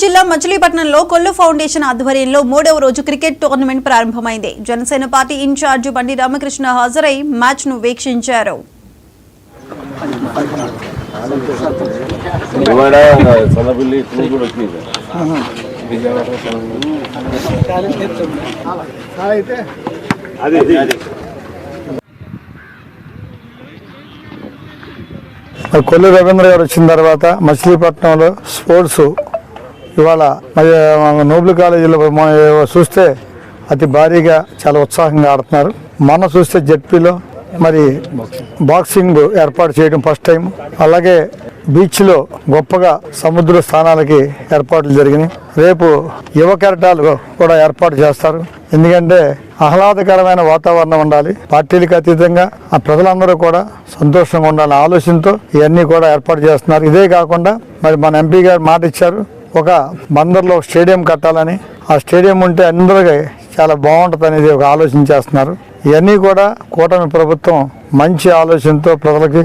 జిల్లా మచిలీపట్నంలో కొల్లు ఫౌండేషన్ ఆధ్వర్యంలో 3వ రోజు క్రికెట్ టోర్నమెంట్ ప్రారంభమైంది. జనసేన పార్టీ ఇన్ఛార్జ్ బండి రామకృష్ణ హాజరై మ్యాచ్ ను వీక్షించారు. కొల్లు రవీంద్ర గారు వచ్చిన తర్వాత మచిలీపట్నంలో స్పోర్ట్స్ ఇవాళ నోబుల్ కాలేజీలో చూస్తే అతి భారీగా చాలా ఉత్సాహంగా ఆడుతున్నారు. మొన్న చూస్తే జెడ్పీలో మరి బాక్సింగ్ ఏర్పాటు చేయడం ఫస్ట్ టైం. అలాగే బీచ్లో గొప్పగా సముద్ర స్థానాలకి ఏర్పాట్లు జరిగినాయి. రేపు యువ కెరటాలు కూడా ఏర్పాటు చేస్తారు. ఎందుకంటే ఆహ్లాదకరమైన వాతావరణం ఉండాలి, పార్టీలకు అతీతంగా ఆ ప్రజలందరూ కూడా సంతోషంగా ఉండాలని ఆలోచనతో ఇవన్నీ కూడా ఏర్పాటు చేస్తున్నారు. ఇదే కాకుండా మరి మన ఎంపీ గారు మాట ఇచ్చారు, ఒక బందర్లో స్టేడియం కట్టాలని. ఆ స్టేడియం ఉంటే అందరికీ చాలా బాగుంటుంది అనేది ఒక ఆలోచన చేస్తున్నారు. ఇవన్నీ కూడా కూటమి ప్రభుత్వం మంచి ఆలోచనతో ప్రజలకి